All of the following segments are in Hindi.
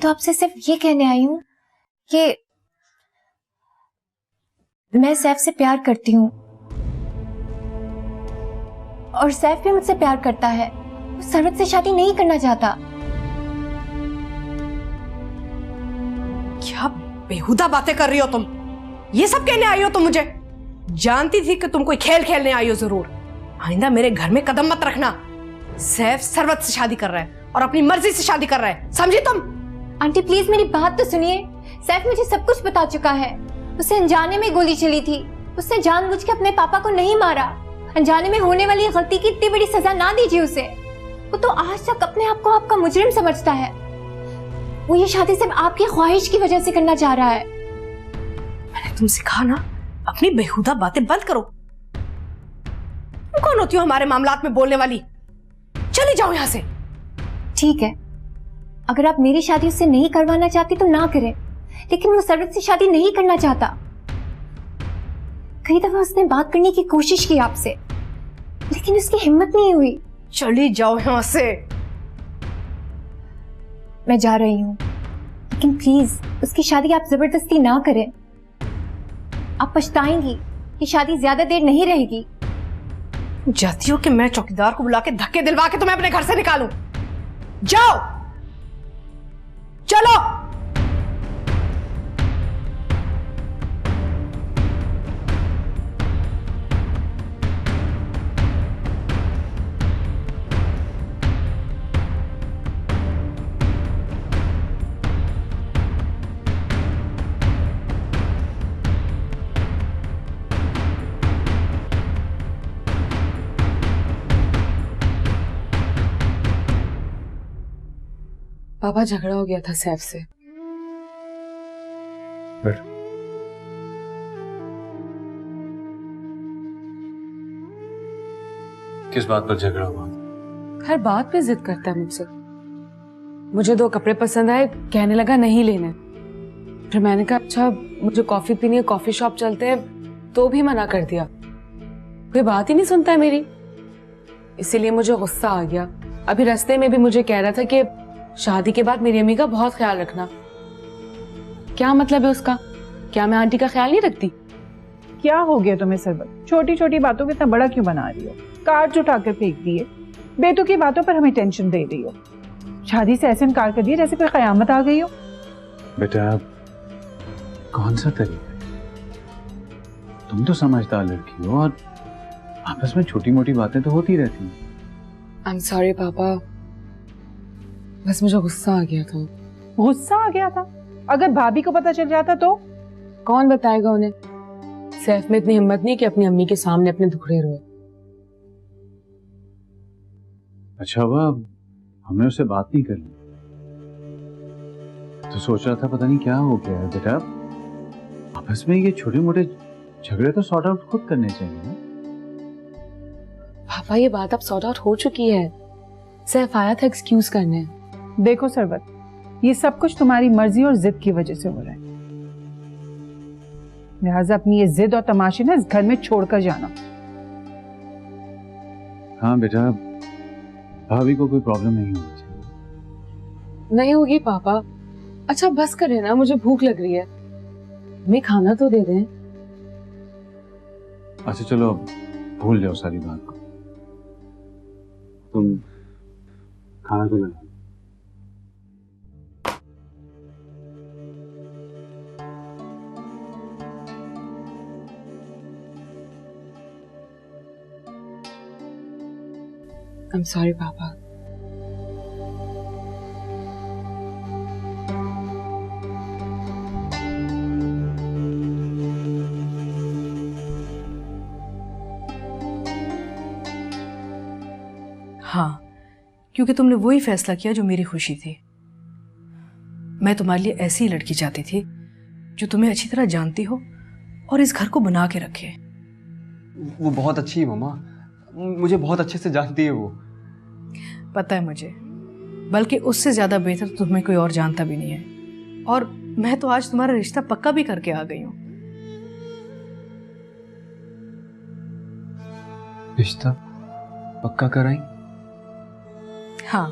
तो आपसे सिर्फ ये कहने आई हूँ कि मैं सैफ से प्यार करती हूँ और सैफ भी मुझसे प्यार करता है। वो सरवत से शादी नहीं करना चाहता। क्या बेहुदा बातें कर रही हो तुम? ये सब कहने आई हो तुम मुझे? जानती थी कि तुम कोई खेल खेलने आई हो जरूर। आइंदा मेरे घर में कदम मत रखना। सैफ सरवत से शादी कर रहा है और अपनी मर्जी से शादी कर रहा है, समझी तुम? आंटी प्लीज मेरी बात तो सुनिए। सैफ मुझे सब कुछ बता चुका है। उसे अनजाने में गोली चली थी। उसने जानबूझ के अपने पापा को नहीं मारा। अनजाने में होने वाली गलती की इतनी बड़ी सजा ना दीजिए उसे। वो तो आज तक अपने आप को आपका मुजरिम समझता है। वो ये शादी सिर्फ आपकी ख्वाहिश की वजह से करना चाह रहा है। मैंने तुमसे कहा ना, अपनी बेहुदा बातें बंद करो। तुम कौन होती हो हमारे मामलात में बोलने वाली? चली जाओ यहां से। ठीक है, अगर आप मेरी शादी उससे नहीं करवाना चाहती तो ना करें, लेकिन वो सरवत से शादी नहीं करना चाहता। कई दफा उसने बात करने की कोशिश की आपसे, लेकिन उसकी हिम्मत नहीं हुई। चली जाओ यहां से। मैं जा रही हूँ, लेकिन प्लीज उसकी शादी आप जबरदस्ती ना करें। आप पछताएंगी। ये शादी ज्यादा देर नहीं रहेगी। जाती हो कि मैं चौकीदार को बुला के धक्के दिलवा के तुम्हें अपने घर से निकालूं? जाओ, चलो। पापा झगड़ा हो गया था सैफ से। किस बात पर झगड़ा हुआ? हर बात पे जिद करता है मुझसे। मुझे 2 कपड़े पसंद आए, कहने लगा नहीं लेने। फिर मैंने कहा अच्छा मुझे कॉफी पीनी है, कॉफी शॉप चलते हैं, तो भी मना कर दिया। कोई बात ही नहीं सुनता है मेरी। इसीलिए मुझे गुस्सा आ गया। अभी रास्ते में भी मुझे कह रहा था कि शादी के बाद मेरी अम्मी का बहुत ख्याल रखना। क्या मतलब है उसका? क्या मैं आंटी का ख्याल नहीं रखती? क्या हो गया तुम्हें सरबत? छोटी छोटी बातों को इतना बड़ा क्यों बना रही हो? कार्ड उठाकर फेंक दिए, बेतुकी बातों पर हमें टेंशन दे रही हो। शादी से ऐसे इनकार कर दिया जैसे कोई कयामत आ गई हो। बेटा कौन सा तरीका है? तुम तो समझदार लड़की हो और आपस में छोटी मोटी बातें तो होती रहती हैं। आई एम सॉरी पापा, बस मुझे गुस्सा आ गया था। गुस्सा आ गया था? अगर भाभी को पता चल जाता तो? कौन बताएगा उन्हें? सैफ में इतनी हिम्मत नहीं कि अपनी अम्मी के सामने अपने दुखड़े रोए। अच्छा हुआ हमने उससे बात नहीं करी। तो सोच रहा था पता नहीं क्या हो गया है। बेटा आपस में ये छोटे मोटे झगड़े तो सॉर्ट आउट खुद करने चाहिए ना। पापा ये बात अब सॉर्ट आउट हो चुकी है। सैफ आया था एक्सक्यूज करने। देखो सरबत, ये सब कुछ तुम्हारी मर्जी और जिद की वजह से हो रहा है। लिहाजा अपनी ये जिद और तमाशे ना इस घर में छोड़कर जाना। हाँ बेटा, भाभी को कोई प्रॉब्लम नहीं होनी चाहिए। नहीं होगी पापा। अच्छा बस करें ना, मुझे भूख लग रही है। हमें खाना तो दे दें। अच्छा चलो भूल जाओ सारी बात को। तुम खाना तो बना। I'm sorry पापा। हाँ, क्योंकि तुमने वही फैसला किया जो मेरी खुशी थी। मैं तुम्हारे लिए ऐसी ही लड़की चाहती थी जो तुम्हें अच्छी तरह जानती हो और इस घर को बना के रखे। वो बहुत अच्छी है मम्मा, मुझे बहुत अच्छे से जानती है वो। पता है मुझे, बल्कि उससे ज्यादा बेहतर तो तुम्हें कोई और जानता भी नहीं है। और मैं तो आज तुम्हारा रिश्ता पक्का भी करके आ गई हूँ। रिश्ता पक्का कराई? हाँ,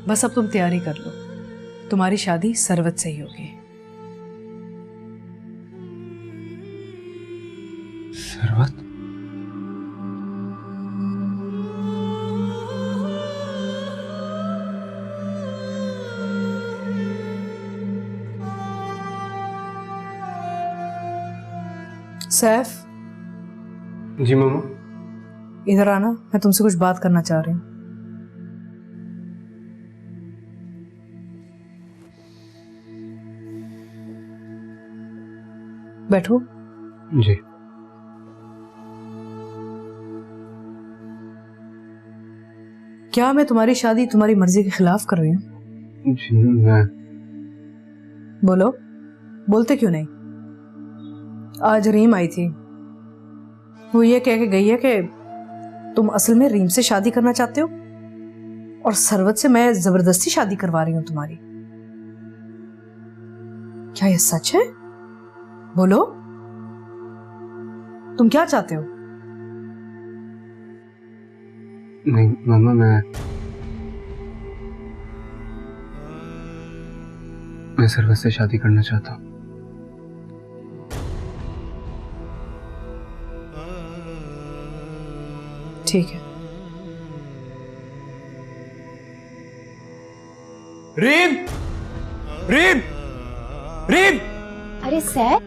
बस अब तुम तैयारी कर लो। तुम्हारी शादी सरवत से ही होगी। सरवत? सैफ, जी मामा। इधर आना, मैं तुमसे कुछ बात करना चाह रही हूँ। बैठो। जी। क्या मैं तुम्हारी शादी तुम्हारी मर्जी के खिलाफ कर रही हूँ? जी मैं। बोलो, बोलते क्यों नहीं? आज रीम आई थी, वो ये कह के गई है कि तुम असल में रीम से शादी करना चाहते हो और सरवत से मैं जबरदस्ती शादी करवा रही हूं तुम्हारी। क्या ये सच है? बोलो, तुम क्या चाहते हो? नहीं मामा, मैं सरवत से शादी करना चाहता हूँ। ठीक है। रीम! रीम! रीम! अरे सैफ,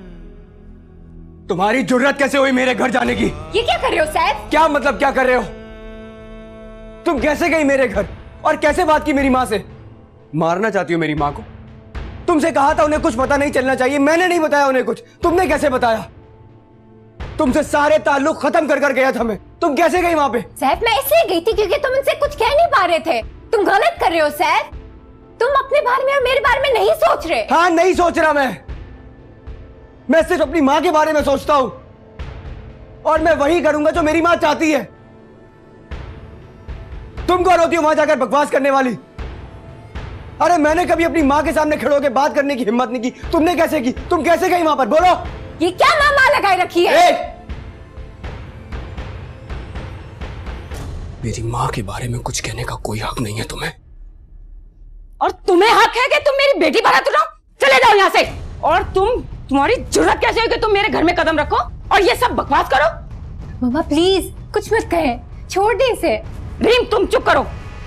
तुम्हारी जुर्रत कैसे हुई मेरे घर जाने की? ये क्या कर रहे हो सैफ? क्या मतलब क्या कर रहे हो? तुम कैसे गई मेरे घर और कैसे बात की मेरी माँ से? मारना चाहती हो मेरी माँ को? तुमसे कहा था उन्हें कुछ पता नहीं चलना चाहिए, मैंने नहीं बताया उन्हें कुछ, तुमने कैसे बताया? तुमसे सारे ताल्लुक खत्म कर कर गया था मैं, तुम कैसे गई वहां पे? सैफ, मैं इसलिए गई थी क्योंकि तुम उनसे कुछ कह नहीं पा रहे थे। तुम गलत कर रहे हो सैफ, तुम अपने बारे में और मेरे बारे में नहीं सोच रहे। हाँ, नहीं सोच रहा मैं सिर्फ अपनी माँ के बारे में सोचता हूं और मैं वही करूंगा जो मेरी माँ चाहती है। तुम कौन होती हो वहां जाकर बकवास करने वाली? अरे मैंने कभी अपनी माँ के सामने खड़े होकर बात करने की हिम्मत नहीं की, तुमने कैसे की? तुम कैसे गई वहां पर? बोलो। ये क्या मामा लगाए रखी है? मेरी माँ के बारे में कुछ कहने का कोई हक नहीं है तुम्हें। और तुम्हें हक है कि तुम मेरी बेटी बारात उठाओ? चले जाओ यहाँ से। और तुम्हारी जुर्रत कैसे हुई कि तुम मेरे घर में कदम रखो और ये सब बकवास करो? मामा प्लीज कुछ मत कहें, छोड़ दे इसे। रीम, तुम चुप करो,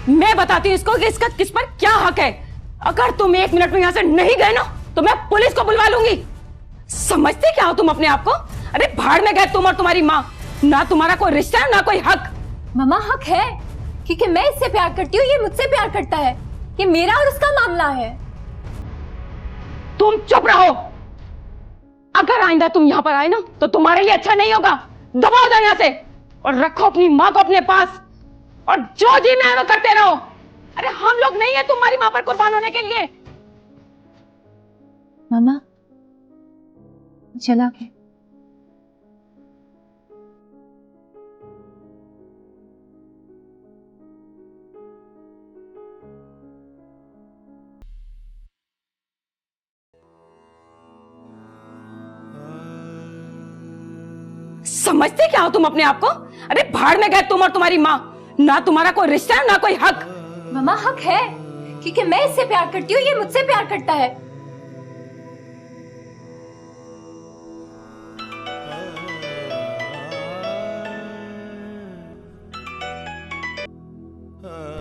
मैं बताती हूँ इसको कि इसका किस पर क्या हक है। अगर तुम 1 मिनट में यहाँ से नहीं गए ना तो मैं पुलिस को बुलवा लूंगी। समझते क्या हो तुम अपने आप को? अरे भाड़ में गए तुम और तुम्हारी माँ, ना तुम्हारा कोई रिश्ता है ना कोई हक। मामा हक है क्योंकि मैं इससे प्यार करती हूँ, ये मुझसे प्यार करता है, ये मेरा और उसका मामला है। तुम चुप रहो। अगर आइंदा तुम यहाँ पर आए ना तो तुम्हारे लिए अच्छा नहीं होगा। दबाओ जाओ यहाँ से और रखो अपनी माँ को अपने पास और जो जी मैं वो करते रहो। अरे हम लोग नहीं है तुम्हारी माँ पर कुर्बान होने के लिए। मामा चला के समझते क्या हो तुम अपने आप को? अरे भाड़ में गए तुम और तुम्हारी माँ, ना तुम्हारा कोई रिश्ता है ना कोई हक। मामा हक है क्योंकि मैं इससे प्यार करती हूँ, ये मुझसे प्यार करता है।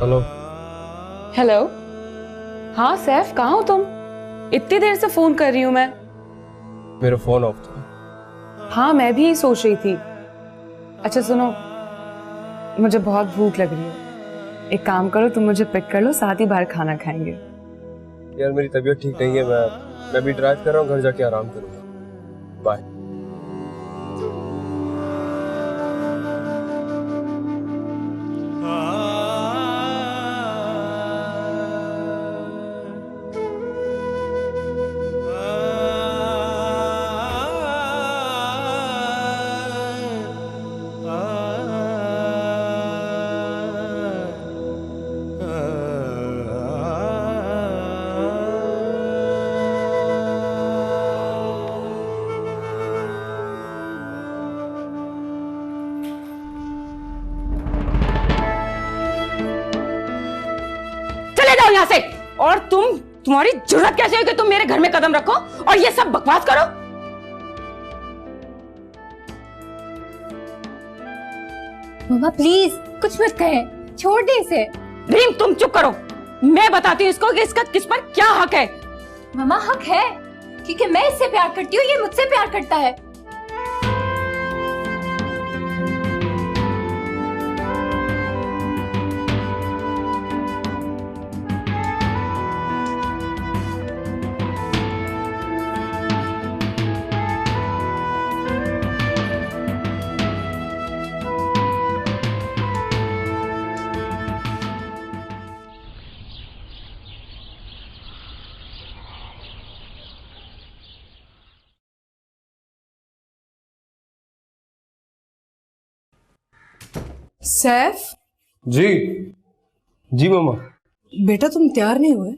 हेलो। हेलो। हाँ सैफ, कहाँ हो तुम? इतनी देर से फोन कर रही हूँ मैं। मेरा फोन ऑफ था। हाँ मैं भी यही सोच रही थी। अच्छा सुनो, मुझे बहुत भूख लग रही है, एक काम करो तुम मुझे पिक कर लो, साथ ही बाहर खाना खाएंगे। यार मेरी तबीयत ठीक नहीं है, मैं भी ड्राइव कर रहा हूँ, घर जाके आराम करूँगा। बाय। यहाँ से। और तुम तुम्हारी जरूरत कैसे हुई कि तुम मेरे घर में कदम रखो और ये सब बकवास करो? मम्मा प्लीज कुछ मत कहें, छोड़ दे इसे। रीम तुम चुप करो, मैं बताती हूँ इसको कि इसका किस पर क्या हक है। मम्मा हक है क्योंकि मैं इससे प्यार करती हूँ, ये मुझसे प्यार करता है। सैफ, जी जी मामा। बेटा तुम तैयार नहीं हुए?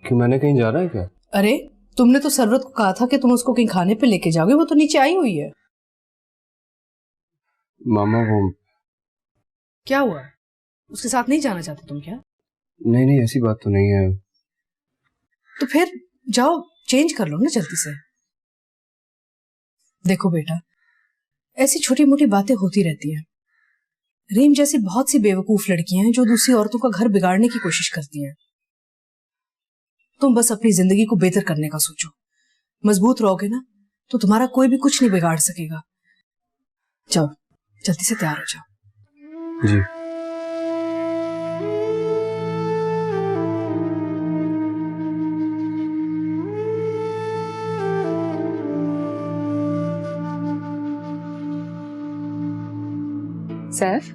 कि मैंने कहीं जाना है क्या? अरे तुमने तो सरवत को कहा था कि तुम उसको कहीं खाने पे लेके जाओगे, वो तो नीचे आई हुई है। मामा वो क्या हुआ? उसके साथ नहीं जाना चाहते तुम क्या? नहीं नहीं, ऐसी बात तो नहीं है। तो फिर जाओ चेंज कर लो ना जल्दी से। देखो बेटा, ऐसी छोटी मोटी बातें होती रहती हैं। रीम जैसी बहुत सी बेवकूफ लड़कियां हैं जो दूसरी औरतों का घर बिगाड़ने की कोशिश करती हैं। तुम बस अपनी जिंदगी को बेहतर करने का सोचो। मजबूत रहोगे ना तो तुम्हारा कोई भी कुछ नहीं बिगाड़ सकेगा। जाओ जल्दी से तैयार हो जाओ। जी। सैफ,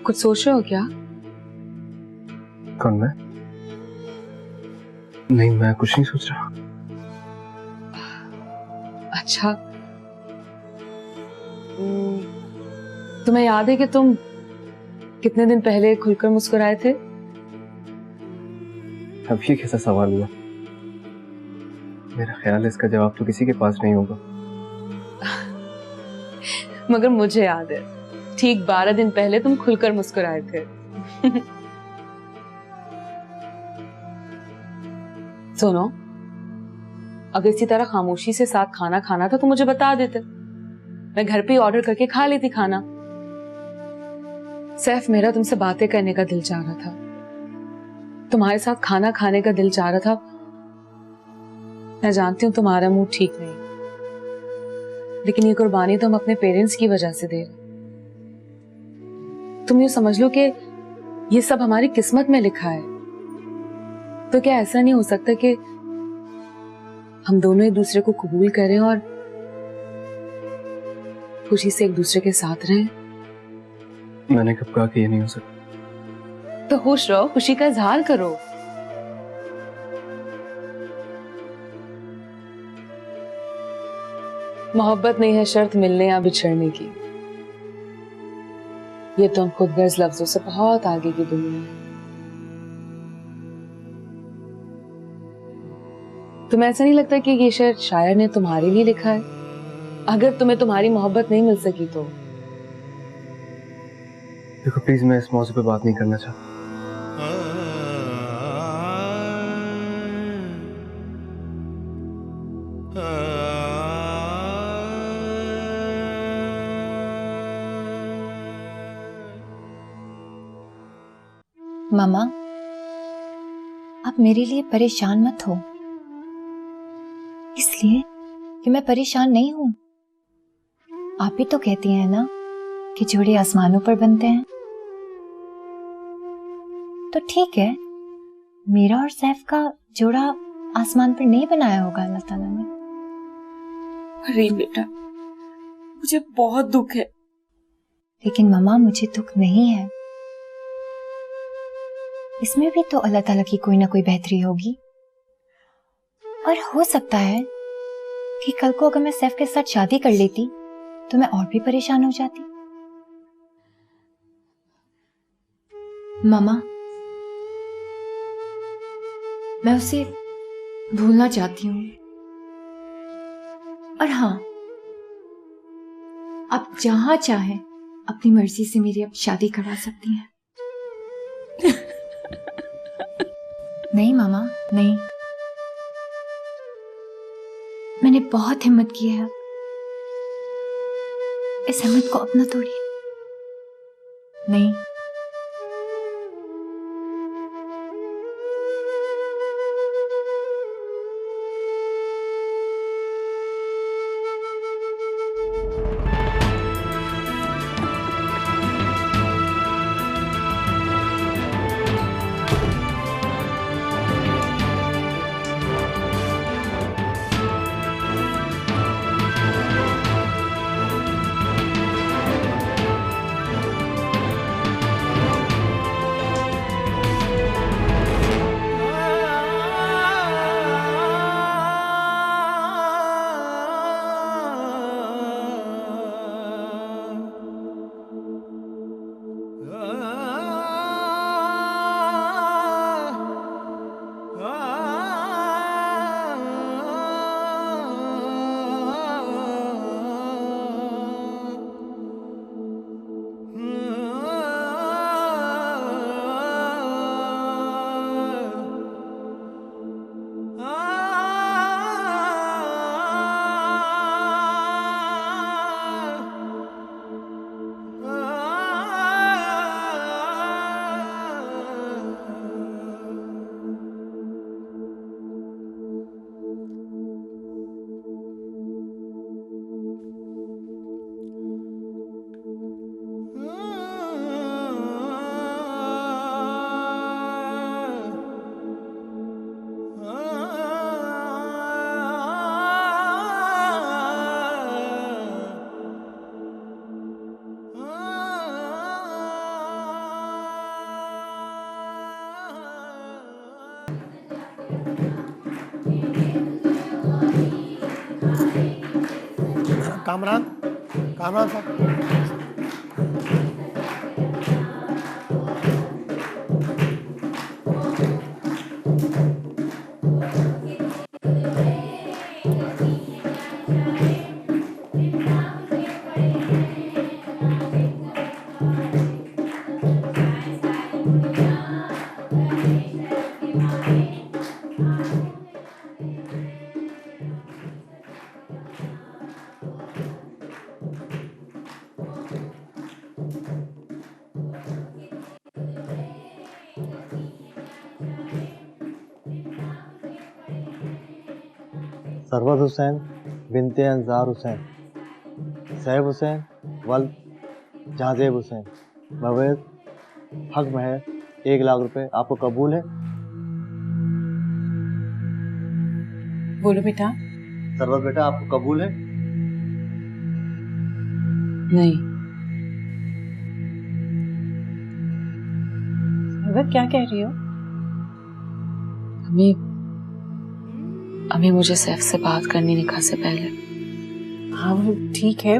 कुछ सोच रहे हो क्या? कौन मैं? नहीं, मैं कुछ नहीं सोच रहा। अच्छा, तुम्हें याद है कि तुम कितने दिन पहले खुलकर मुस्कुराए थे? अब ये कैसा सवाल हुआ? मेरा ख्याल है इसका जवाब तो किसी के पास नहीं होगा। मगर मुझे याद है, ठीक 12 दिन पहले तुम खुलकर मुस्कुराए थे। सुनो, अगर इसी तरह खामोशी से साथ खाना खाना था तो मुझे बता देते, मैं घर पे ही ऑर्डर करके खा लेती खाना। सैफ, मेरा तुमसे बातें करने का दिल चाह रहा था, तुम्हारे साथ खाना खाने का दिल चाह रहा था। मैं जानती हूँ तुम्हारा मूड ठीक नहीं, लेकिन ये कुर्बानी तो हम अपने पेरेंट्स की वजह से दे रहे। तुम ये समझ लो कि ये सब हमारी किस्मत में लिखा है। तो क्या ऐसा नहीं हो सकता कि हम दोनों एक दूसरे को कबूल करें और खुशी से एक दूसरे के साथ रहें? मैंने कब कहा कि ये नहीं हो सकता? तो खुश रहो, खुशी का इजहार करो। मोहब्बत नहीं है शर्त मिलने या बिछड़ने की, ये तो हम खुदगर्ज लफ्जों से बहुत आगे की दुनिया है। तुम्हें ऐसा नहीं लगता कि ये शेर शायर ने तुम्हारे लिए लिखा है? अगर तुम्हें तुम्हारी मोहब्बत नहीं मिल सकी तो? देखो प्लीज, मैं इस मौजू पे बात नहीं करना चाहता। मामा, आप मेरे लिए परेशान मत हो, इसलिए कि मैं परेशान नहीं हूं। आप ही तो कहती हैं ना कि जोड़े आसमानों पर बनते हैं। तो ठीक है, मेरा और सैफ का जोड़ा आसमान पर नहीं बनाया होगा अल्लाह ताला ने। अरे बेटा, मुझे बहुत दुख है। लेकिन मामा, मुझे दुख नहीं है, इसमें भी तो अल्लाह ताला की कोई ना कोई बेहतरी होगी। और हो सकता है कि कल को अगर मैं सैफ के साथ शादी कर लेती तो मैं और भी परेशान हो जाती। मामा, मैं उसे भूलना चाहती हूँ। और हाँ, आप जहां चाहें अपनी मर्जी से मेरी अब शादी करा सकती हैं। नहीं मामा, नहीं। मैंने बहुत हिम्मत की है। इस हिम्मत को अपना तोड़िए। नहीं। कामरान, कामरान साहब। सरवत हुसैन बिनते अंजार हुसैन, सैफ हुसैन वल जहाजेब हुसैन, मवेद हक महर 1 लाख रुपए आपको कबूल है? बोलो बेटा। सरवत बेटा आपको कबूल है? नहीं। सरवत क्या कह रही हो? अम्मी मुझे सैफ से बात करनी निकाह से पहले। हाँ वो ठीक है,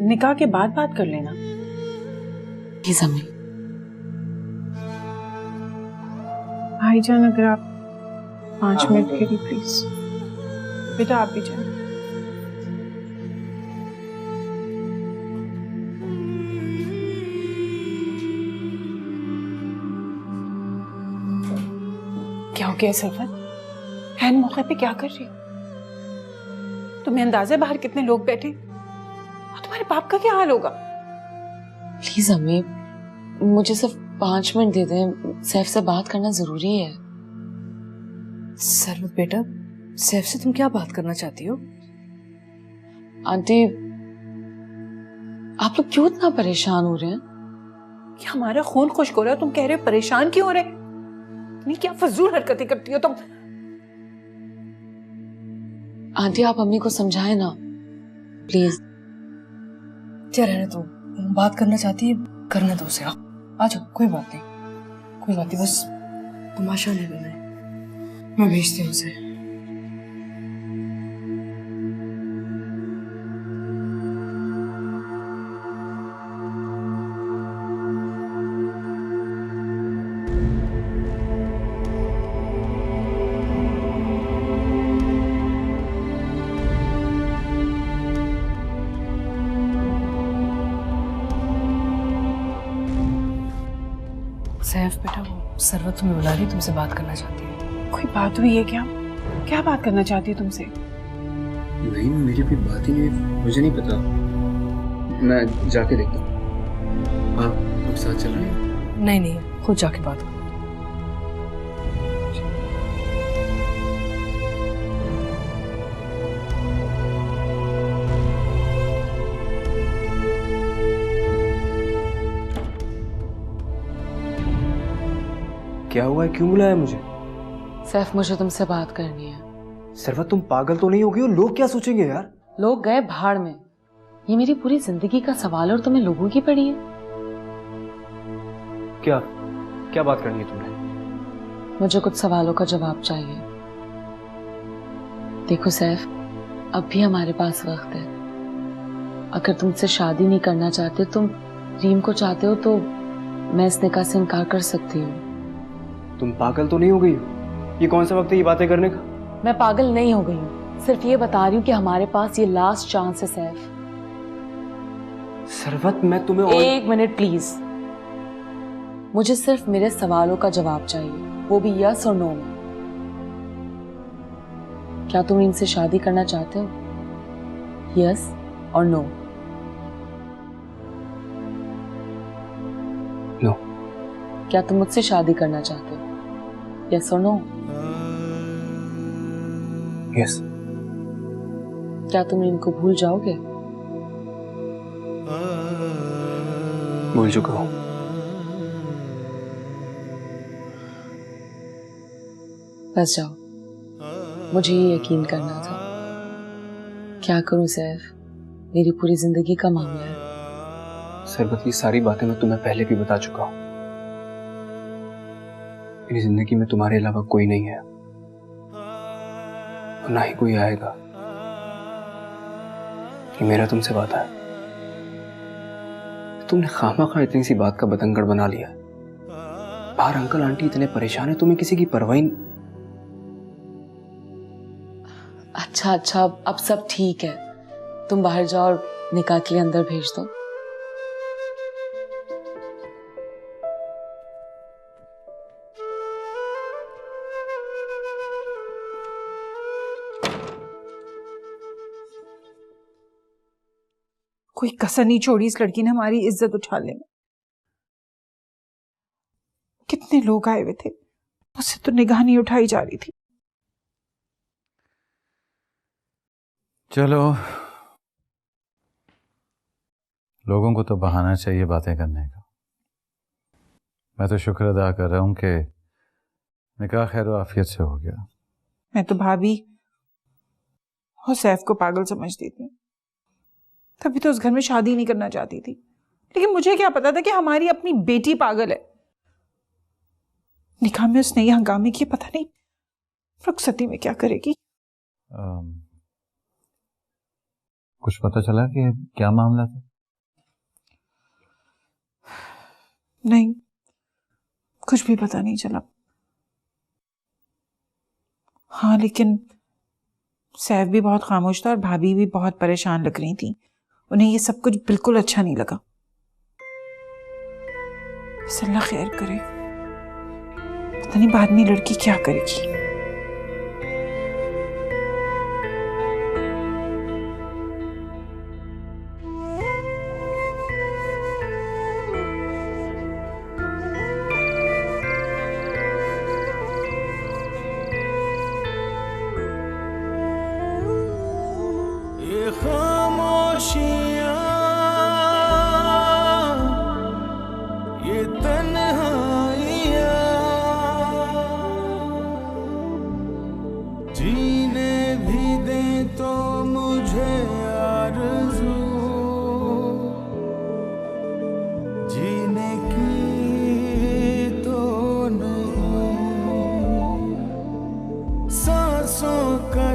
निकाह के बाद बात कर लेना। प्लीज अम्मी। भाईजान अगर आप 5 मिनट के लिए प्लीज। बेटा आप भी जाए। क्या हो गया सरवत? हैन मौके पे क्या कर रही हो? तुम्हें अंदाजा है बाहर कितने लोग बैठे और तुम्हारे बाप का क्या हाल होगा? प्लीज अम्मी मुझे सिर्फ 5 मिनट दे दें, सैफ से बात करना जरूरी है। सरवत बेटा, सैफ से तुम क्या बात करना चाहती हो? आंटी आप लोग क्यों इतना परेशान हो रहे हैं? क्या हमारा खून खुश्क हो रहा है, तुम कह रहे हो परेशान क्यों हो रहे? नहीं क्या फजूल हरकतें करती हो तुम? आंटी आप अम्मी को समझाए ना प्लीज। क्या रहने दो, बात करना चाहती है करने दो उसे। आ जाओ, कोई बात नहीं, कोई बात नहीं, बस तमाशा नहीं बना है। मैं भेजती हूँ उसे। सैफ बेटा, वो सरवत तुम्हें बुला रही, तुमसे बात करना चाहती है। कोई बात हुई है क्या? क्या बात करना चाहती है तुमसे? नहीं, मेरी कोई बात ही नहीं, मुझे नहीं पता। मैं जाके देखता हूँ। आप साथ चल रहे हैं? नहीं नहीं, खुद जाके बात करो। क्या हुआ है, क्यों बुलाया मुझे? सैफ, मुझे तुमसे बात करनी है। सरवत, तुम पागल तो नहीं होगी? और लोग क्या सोचेंगे यार? लोग गए भाड़ में। ये मेरी पूरी जिंदगी का सवाल है और तुम्हें लोगों की पड़ी है। क्या क्या बात करनी है तुमने? मुझे कुछ सवालों का जवाब चाहिए। देखो सैफ, अब भी हमारे पास वक्त है। अगर तुमसे शादी नहीं करना चाहते, तुम रीम को चाहते हो, तो मैं इस निकाह से इनकार कर सकती हूँ। तुम पागल तो नहीं हो गई हो? ये कौन सा वक्त है ये बातें करने का? मैं पागल नहीं हो गई हूँ, सिर्फ ये बता रही हूँ कि हमारे पास ये लास्ट चांस है सैफ। सरवत, मैं तुम्हें और... एक मिनट प्लीज। मुझे सिर्फ मेरे सवालों का जवाब चाहिए, वो भी यस और नो में। क्या तुम इनसे शादी करना चाहते हो? यस और नो? नो। क्या तुम मुझसे शादी करना चाहते हो? यस और नो? यस। क्या तुम इनको भूल जाओगे? भूल चुका हूं। बस जाओ, मुझे ये यकीन करना था। क्या करूं सैफ, मेरी पूरी जिंदगी का मामला है। सरबत, ये सारी बातें मैं तुम्हें पहले भी बता चुका हूं। मेरी जिंदगी में तुम्हारे अलावा कोई नहीं है, और ना ही कोई आएगा। ये मेरा तुमसे वादा है। तुमने खामखा इतनी सी बात का बतंगड़ बना लिया। बाहर अंकल आंटी इतने परेशान है, तुम्हें किसी की परवाह नहीं। अच्छा, अब सब ठीक है। तुम बाहर जाओ और निकाह के लिए अंदर भेज दो। कोई कसर नहीं छोड़ी इस लड़की ने हमारी इज्जत उछालने में। कितने लोग आए हुए थे, मुझसे तो निगाह नहीं उठाई जा रही थी। चलो, लोगों को तो बहाना चाहिए बातें करने का। मैं तो शुक्र अदा कर रहा हूं कि निकाह खैर आफियत से हो गया। मैं तो भाभी और सैफ को पागल समझती थी, तभी तो उस घर में शादी नहीं करना चाहती थी। लेकिन मुझे क्या पता था कि हमारी अपनी बेटी पागल है। निकाह में उसने ये हंगामे किए, पता नहीं रुखसती में क्या करेगी। कुछ पता चला कि क्या मामला था? नहीं, कुछ भी पता नहीं चला। हाँ, लेकिन सैफ भी बहुत खामोश था और भाभी भी बहुत परेशान लग रही थी। उन्हें ये सब कुछ बिल्कुल अच्छा नहीं लगा। बस अल्लाह खैर करे, पता नहीं बाद में लड़की क्या करेगी।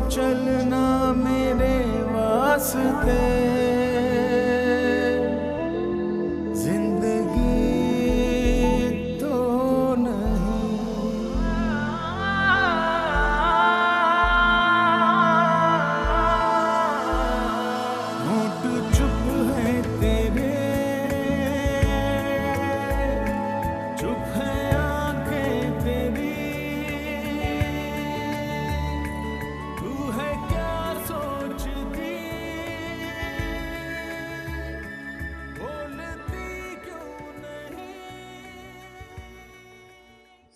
चलना मेरे वास्ते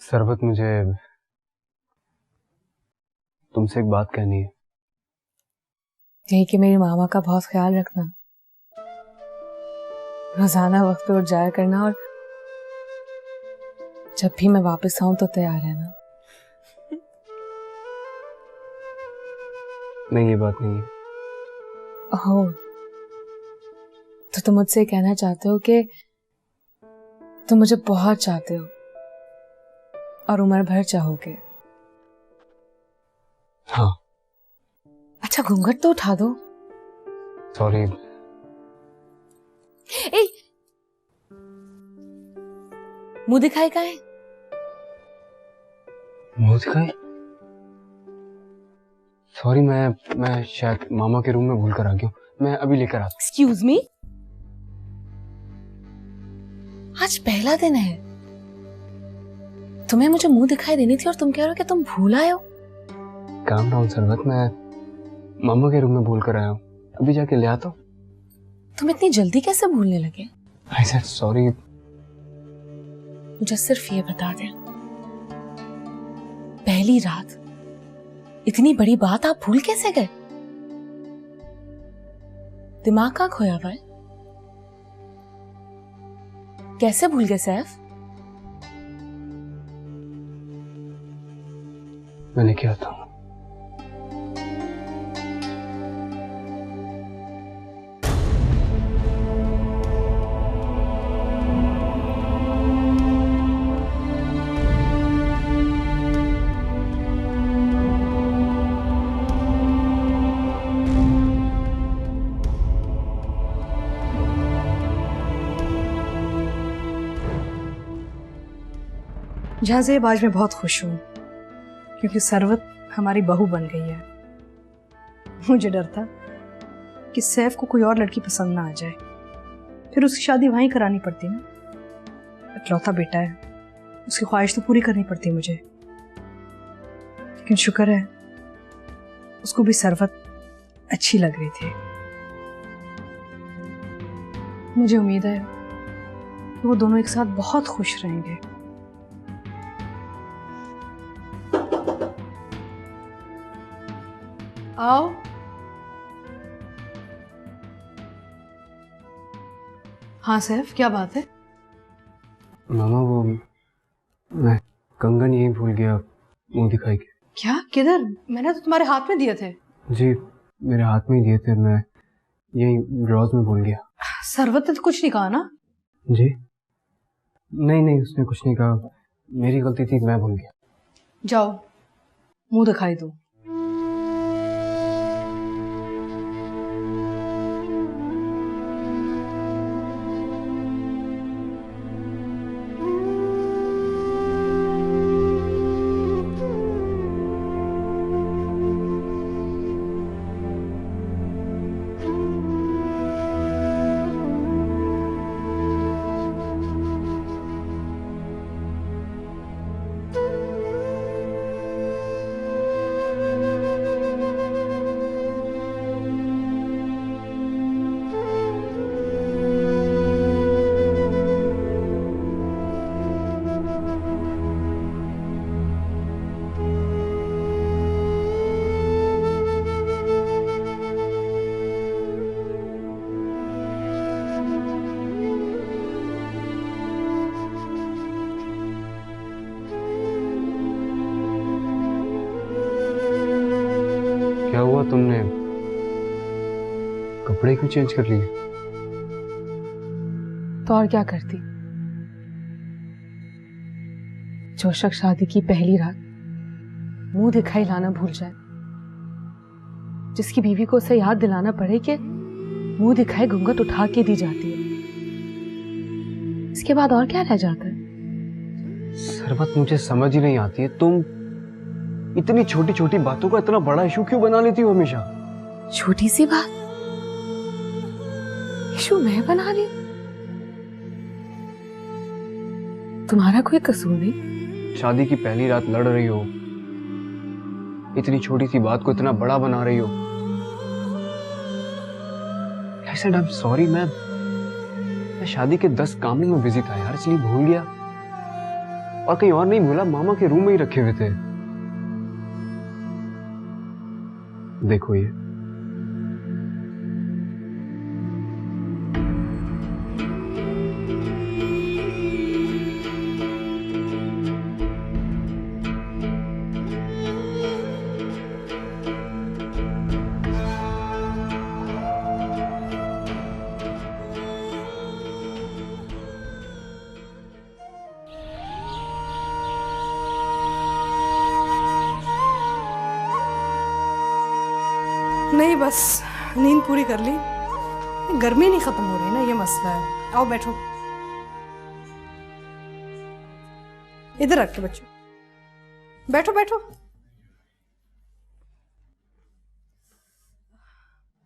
सरबत, मुझे तुमसे एक बात कहनी है। यही कि मेरी मामा का बहुत ख्याल रखना, रोजाना वक्त पे उठ जाया करना, और जब भी मैं वापस आऊं तो तैयार रहना। नहीं, ये बात नहीं है। ओह, तो तुम मुझसे कहना चाहते हो कि तुम मुझे बहुत चाहते हो और उम्र भर चाहोगे? हाँ। अच्छा, घूंघट तो उठा दो। सॉरी। ए, मुंह दिखाई का है? मुंह दिखाई? सॉरी, मैं शायद मामा के रूम में भूल कर आ गया हूँ। मैं अभी लेकर आता। एक्सक्यूज मी, आज पहला दिन है, तुम्हें मुझे मुंह दिखाई देनी थी और तुम कह रहे हो कि तुम भूल आए हो। काम डाउन सरबत, मैं मामा के रूम में भूल कर आया हूँ, अभी जाके ले आता हूँ। तुम इतनी जल्दी कैसे भूलने लगे? I said sorry. मुझे सिर्फ ये बता दें, पहली रात इतनी बड़ी बात आप भूल कैसे गए? दिमाग कहाँ खोया हुआ है? कैसे भूल गए सैफ? मैं लेके आता हूँ। जहाज़ेब, आज मैं बहुत खुश हूँ क्योंकि सरवत हमारी बहू बन गई है। मुझे डर था कि सैफ को कोई और लड़की पसंद ना आ जाए, फिर उसकी शादी वहीं करानी पड़ती ना। इकलौता बेटा है, उसकी ख्वाहिश तो पूरी करनी पड़ती मुझे। लेकिन शुक्र है उसको भी सरवत अच्छी लग रही थी। मुझे उम्मीद है कि वो दोनों एक साथ बहुत खुश रहेंगे। आओ। हाँ सैफ, क्या बात है? मामा, वो मैं कंगन यहीं भूल गया मुंह दिखाई के। क्या? किधर? मैंने तो तुम्हारे हाथ में दिए थे। जी, मेरे हाथ में ही दिए थे, मैं यहीं ड्रॉज में भूल गया। सरवत ने तो कुछ नहीं कहा ना? जी नहीं, उसने कुछ नहीं कहा, मेरी गलती थी, मैं भूल गया। जाओ, मुंह दिखाई दो। क्या हुआ, तुमने कपड़े क्यों चेंज कर लिए? तो और क्या करती? जो शख्स शादी की पहली रात मुंह दिखाई लाना भूल जाए, जिसकी बीवी को उसे याद दिलाना पड़े कि मुंह दिखाई घूंघट उठा के दी जाती है, इसके बाद और क्या रह जाता है? सरबत, मुझे समझ ही नहीं आती है, तुम इतनी छोटी छोटी बातों का इतना बड़ा इशू क्यों बना लेती हो हमेशा? छोटी सी बात इशू मैं बना रही हूं? तुम्हारा कोई कसूर नहीं। शादी की पहली रात लड़ रही हो, इतनी छोटी सी बात को इतना बड़ा बना रही हो। I said I'm sorry, मैं शादी के 10 कामों में बिजी था यार, इसलिए भूल गया। और कहीं और नहीं भूला, मामा के रूम में ही रखे हुए थे। देखो ये। नहीं, बस नींद पूरी कर ली। गर्मी नहीं खत्म हो रही ना, ये मसला है। आओ बैठो, इधर रख के बच्चों, बैठो बैठो।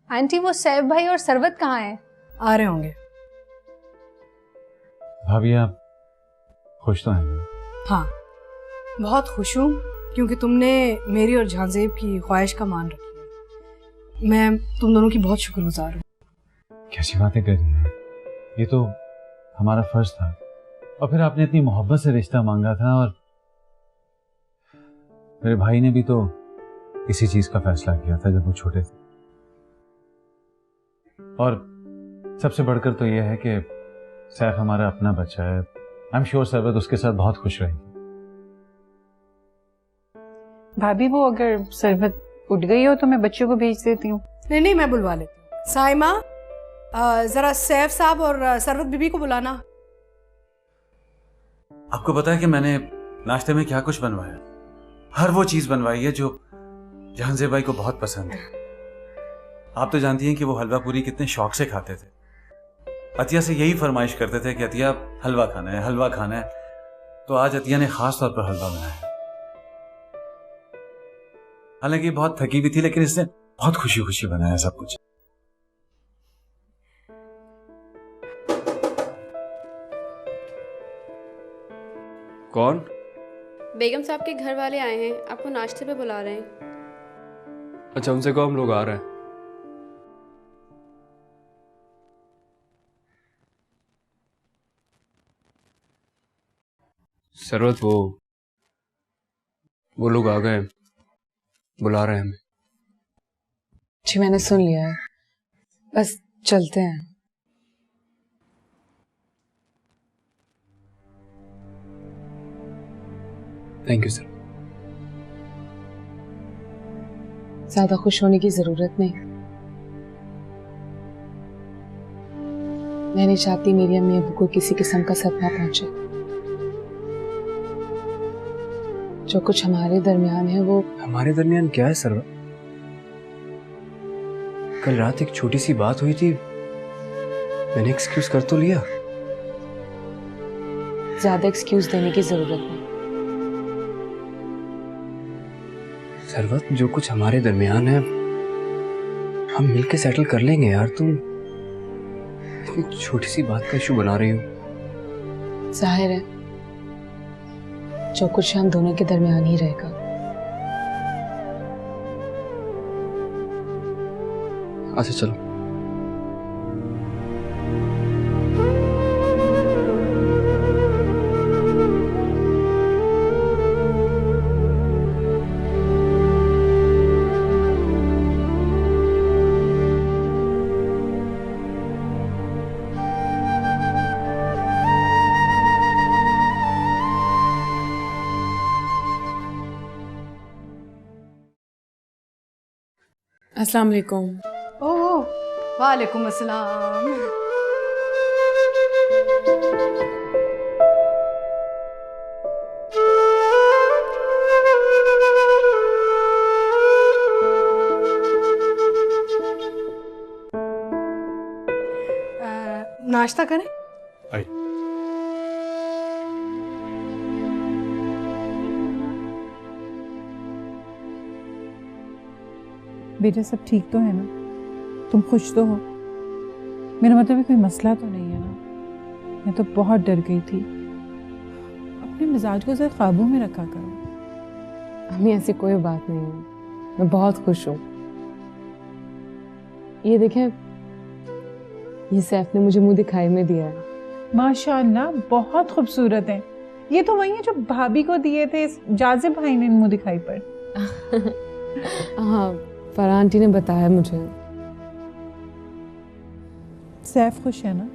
आंटी, वो सैफ भाई और सरवत कहाँ हैं? आ रहे होंगे। भाभी आप खुश तो हैं ना? हाँ, बहुत खुश हूँ क्योंकि तुमने मेरी और झांजेब की ख्वाहिश का मान रखी है। मैं तुम दोनों की बहुत शुक्रगुजार हूँ। कैसी बातें कर रही हैं? ये तो हमारा फर्ज था, और फिर आपने इतनी मोहब्बत से रिश्ता मांगा था, और मेरे भाई ने भी तो इसी चीज का फैसला किया था जब वो छोटे थे। और सबसे बढ़कर तो यह है कि सैफ हमारा अपना बच्चा है। आई एम श्योर सरवत उसके साथ बहुत खुश रहेगी। भाभी, वो अगर सरवत उठ गई हो तो मैं बच्चों को भेज देती हूँ। नहीं नहीं, मैं बुलवा लेती हूँ। साइमा, जरा सैफ साहब और सरवत बीबी को बुलाना। आपको पता है कि मैंने नाश्ते में क्या कुछ बनवाया? हर वो चीज बनवाई है जो जहांजेब भाई को बहुत पसंद है। आप तो जानती हैं कि वो हलवा पूरी कितने शौक से खाते थे। अतिया से यही फरमाइश करते थे कि अतिया हलवा खाना है, हलवा खाना है। तो आज अतिया ने खास तौर पर हलवा बनाया। हालांकि बहुत थकी भी थी, लेकिन इसने बहुत खुशी खुशी बनाया सब कुछ। कौन? बेगम साहब के घर वाले आए हैं, आपको नाश्ते पे बुला रहे हैं। अच्छा, उनसे कहो हम लोग आ रहे हैं। सरवत, वो लोग आ गए, बुला रहे हैं हमें। जी मैंने सुन लिया है, बस चलते हैं। Thank you sir. ज्यादा खुश होने की जरूरत नहीं। मैं नहीं चाहती मेरी अम्मी अबू को किसी किस्म का सदमा पहुंचे। जो कुछ हमारे दरमियान है वो हमारे दरमियान क्या है सरवत? कल रात एक छोटी सी बात हुई थी, मैंने एक्सक्यूज कर तो लिया। ज्यादा एक्सक्यूज देने की जरूरत नहीं। सरवत, जो कुछ हमारे दरमियान है हम मिलके सेटल कर लेंगे यार। तुम इतनी छोटी सी बात का इशू बना रही हो। जाहिर है जो कुछ हम दोनों के दरमियान ही रहेगा। अच्छा चलो। अस्सलाम वालेकुम। ओह, वालेकुम अस्सलाम। नाश्ता करें? आई। बेटा, सब ठीक तो है ना? तुम खुश तो हो? मेरा मतलब है कोई मसला तो नहीं है ना? मैं तो बहुत डर गई थी। अपने मिजाज को जरा काबू में रखा करो। अम्मी ऐसी कोई बात नहीं है, मैं बहुत खुश हूँ। ये देखें, ये सैफ ने मुझे मुंह दिखाई में दिया है। माशाअल्लाह, बहुत खूबसूरत है। ये तो वही है जो भाभी को दिए थे, जाजिब भाई ने मुंह दिखाई पर। हाँ, फरहान आंटी ने बताया मुझे। सैफ खुश है ना?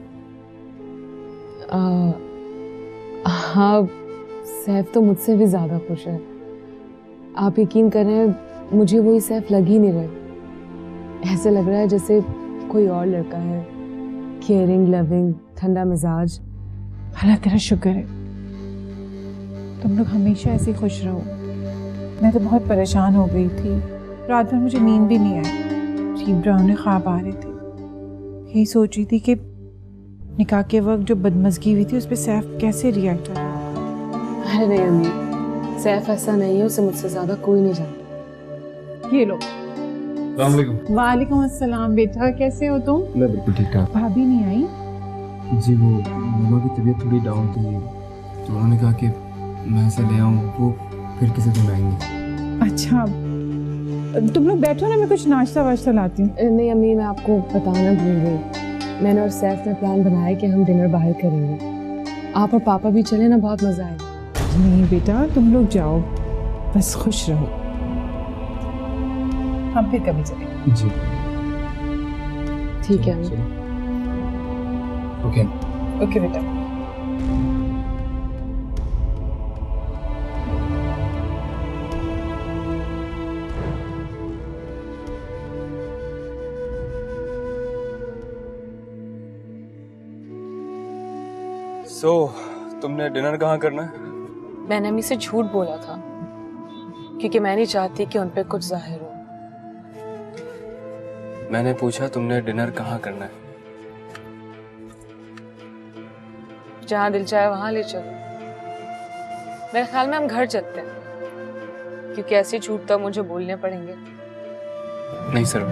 हाँ, सैफ तो मुझसे भी ज़्यादा खुश है। आप यकीन करें, मुझे वही सैफ लग ही नहीं रहा। ऐसे लग रहा है जैसे कोई और लड़का है, केयरिंग, लविंग, ठंडा मिजाज। अल्लाह तेरा शुक्र है, तुम लोग हमेशा ऐसे खुश रहो। मैं तो बहुत परेशान हो गई थी, रात भर मुझे नींद भी नहीं आई। अजीब डरावने ख्वाब आ रहे थे। यही सोच रही थी कि निकाह के वक्त जो बदमज़गी हुई थी उस पर सैफ कैसे रिएक्ट कर रहा होगा। अरे नहीं अम्मी, सैफ ऐसा नहीं है, उसे मुझसे ज़्यादा कोई नहीं जानता। ये लो। वालेकुम अस्सलाम बेटा, कैसे हो तुम? मैं बिल्कुल ठीक ठाक। भाभी नहीं आई? जी वो मम्मा की तबीयत थोड़ी डाउन थी, तो उन्होंने कहा कि मैं ऐसे ले आऊँ, वो फिर किसी दिन आएंगे। अच्छा, तुम लोग बैठो ना, मैं कुछ नाश्ता वाश्ता लाती हूँ। नहीं अम्मी, मैं आपको बताना भूल गई। मैंने और सैफ ने प्लान बनाया कि हम डिनर बाहर करेंगे। आप और पापा भी चले ना, बहुत मज़ा आएगा। नहीं बेटा, तुम लोग जाओ, बस खुश रहो। हम फिर कभी चलेंगे। जी ठीक है अम्मी। ओके ओके बेटा। तुमने डिनर कहाँ करना है? मैंने अम्मी से झूठ बोला था क्योंकि मैं नहीं चाहती कि उन पे कुछ जाहिर हो। मैंने पूछा तुमने डिनर कहाँ करना है? जहाँ दिल चाहे वहां ले चलो। मेरे ख्याल में हम घर चलते हैं, क्योंकि ऐसे झूठ तो मुझे बोलने पड़ेंगे। नहीं सर,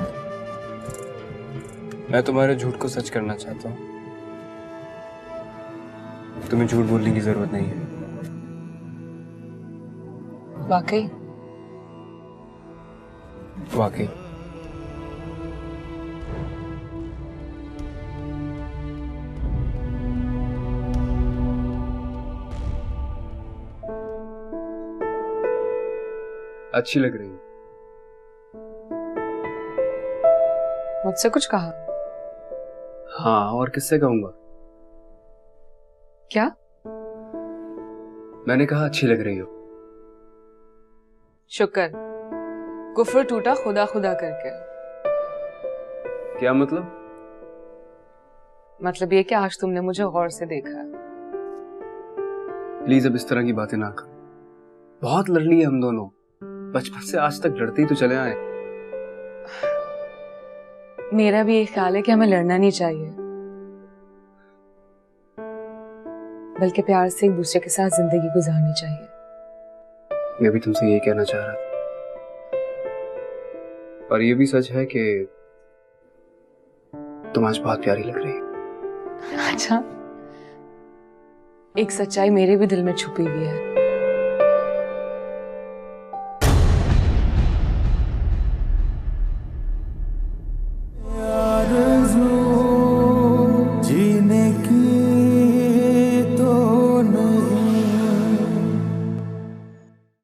मैं तुम्हारे झूठ को सच करना चाहता हूँ। तुम्हें झूठ बोलने की जरूरत नहीं है। वाकई? वाकई। अच्छी लग रही है। मुझसे कुछ कहा? हाँ, और किससे कहूंगा? क्या? मैंने कहा अच्छी लग रही हो। शुक्र, कुफ्र टूटा खुदा खुदा करके। क्या मतलब? मतलब ये कि आज तुमने मुझे गौर से देखा है। प्लीज अब इस तरह की बातें ना कर। बहुत लड़ लिए हम दोनों, बचपन से आज तक लड़ते ही तो चले आए। मेरा भी ये ख्याल है कि हमें लड़ना नहीं चाहिए, बल्कि प्यार से एक दूसरे के साथ जिंदगी गुजारनी चाहिए। मैं भी तुमसे यही कहना चाह रहा था। और ये भी सच है कि तुम आज बहुत प्यारी लग रही हो। अच्छा, एक सच्चाई मेरे भी दिल में छुपी हुई है।